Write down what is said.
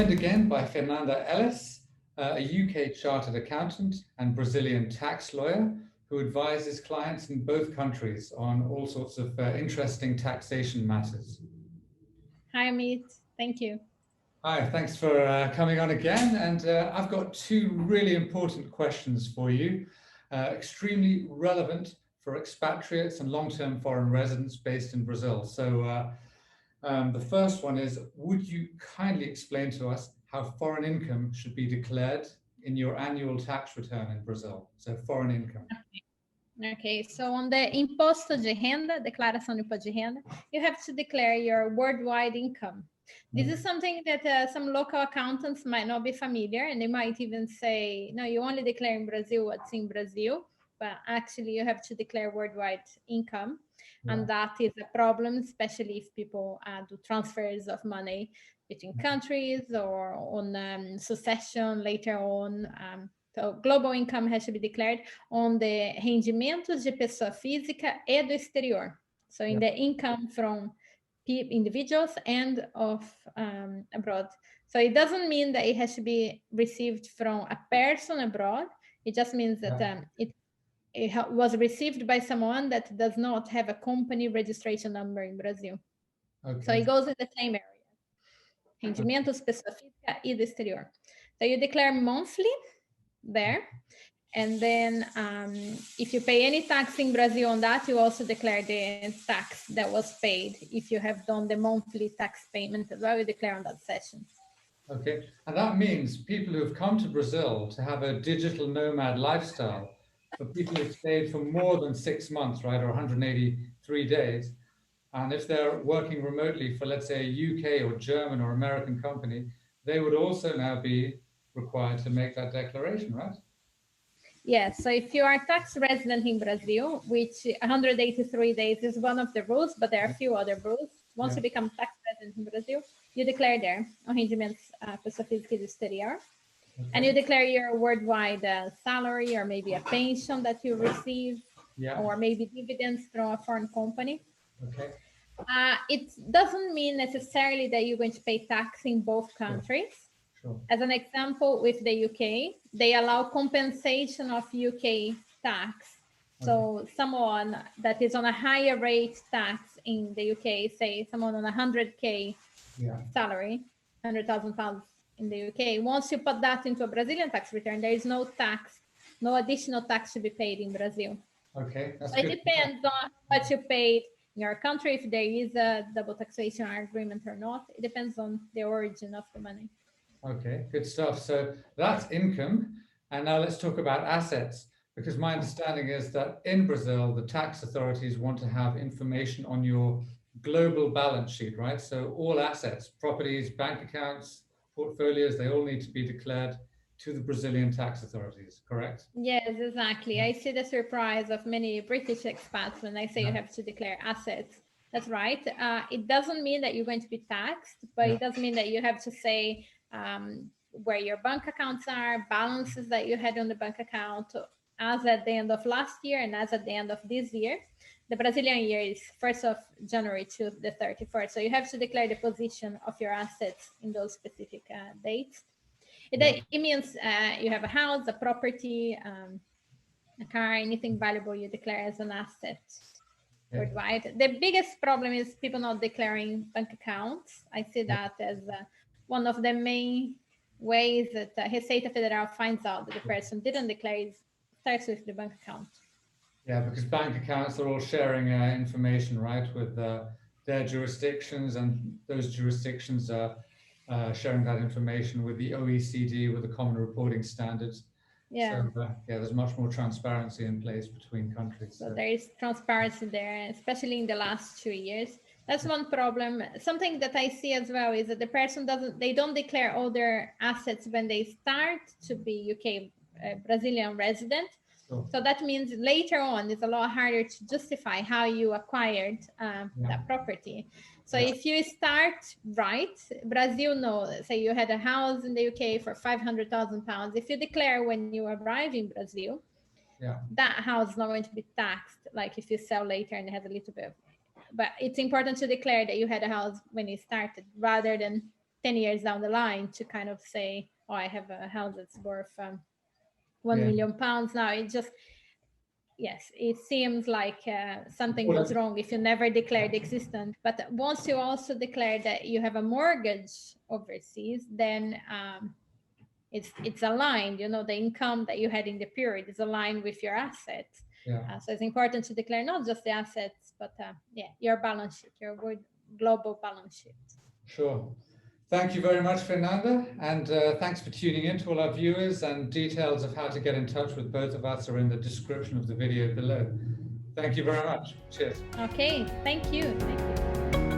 joined again by Fernanda Ellis, a UK chartered accountant and Brazilian tax lawyer who advises clients in both countries on all sorts of interesting taxation matters. Hi, Amit. Thank you. Hi, thanks for coming on again. And I've got two really important questions for you, extremely relevant for expatriates and long-term foreign residents based in Brazil. So the first one is, would you kindly explain to us how foreign income should be declared in your annual tax return in Brazil? So foreign income. Okay, so on the imposto de renda, declaração de imposto de renda, you have to declare your worldwide income. This is something that some local accountants might not be familiar, and they might even say, no, you only declare in Brazil what's in Brazil, but actually you have to declare worldwide income. Yeah. And that is a problem, especially if people do transfers of money between countries or on succession later on. So global income has to be declared on the rendimentos de pessoa física e do exterior. So in the income from individuals and of abroad. So it doesn't mean that it has to be received from a person abroad. It just means that it was received by someone that does not have a company registration number in Brazil. Okay. So it goes in the same area. Rendimentos, pessoa física e do exterior. So you declare monthly there. And then if you pay any tax in Brazil on that, you also declare the tax that was paid. If you have done the monthly tax payment as well, you declare on that session. Okay, and that means people who have come to Brazil to have a digital nomad lifestyle, for people who've stayed for more than 6 months, right, or 183 days, and if they're working remotely for, let's say, a UK or German or American company, they would also now be required to make that declaration, right? Yes, so if you are a tax resident in Brazil, which 183 days is one of the rules, but there are a few other rules. Once you become tax resident in Brazil, you declare there on rendimentos pessoa física e do exterior. And you declare your worldwide salary or maybe a pension that you receive, or maybe dividends from a foreign company. Okay. It doesn't mean necessarily that you're going to pay tax in both countries. Sure. As an example, with the UK, they allow compensation of UK tax. So someone that is on a higher rate tax in the UK, say someone on 100K salary, 100,000 pounds in the UK, once you put that into a Brazilian tax return, there is no tax, no additional tax to be paid in Brazil. Okay, that's good. It depends on what you paid in your country, if there is a double taxation agreement or not. It depends on the origin of the money. Okay, good stuff. So that's income. And now let's talk about assets, because my understanding is that in Brazil, the tax authorities want to have information on your global balance sheet, right? So all assets, properties, bank accounts, portfolios, they all need to be declared to the Brazilian tax authorities, correct? Yes, exactly. I see the surprise of many British expats when I say you have to declare assets. That's right. It doesn't mean that you're going to be taxed, but it does mean that you have to say where your bank accounts are, balances that you had on the bank account as at the end of last year and as at the end of this year. The Brazilian year is 1st of January to the 31st. So you have to declare the position of your assets in those specific dates. It means you have a house, a property, a car, anything valuable you declare as an asset worldwide. The biggest problem is people not declaring bank accounts. I see that as one of the main ways that Receita Federal finds out that the person didn't declare starts with the bank account. Yeah, because bank accounts are all sharing information, right, with their jurisdictions, and those jurisdictions are sharing that information with the OECD, with the Common Reporting Standards. Yeah. So, there's much more transparency in place between countries. So there is transparency there, especially in the last 2 years. That's one problem. Something that I see as well is that the person they don't declare all their assets when they start to be UK Brazilian resident. Sure. So that means later on, it's a lot harder to justify how you acquired that property. So if you start right, Brazil knows, say you had a house in the UK for 500,000 pounds. If you declare when you arrive in Brazil, that house is not going to be taxed, like if you sell later and it has a little bit of, but it's important to declare that you had a house when you started rather than 10 years down the line to kind of say, oh, I have a house that's worth £1 million now. It just, yes, it seems like something goes wrong if you never declare the existence. But once you also declare that you have a mortgage overseas, then it's aligned. You know, the income that you had in the period is aligned with your assets. So it's important to declare not just the assets, but your balance sheet, your global balance sheet. Sure. Thank you very much, Fernanda, and thanks for tuning in to all our viewers, and details of how to get in touch with both of us are in the description of the video below. Thank you very much. Cheers. Okay, thank you. Thank you.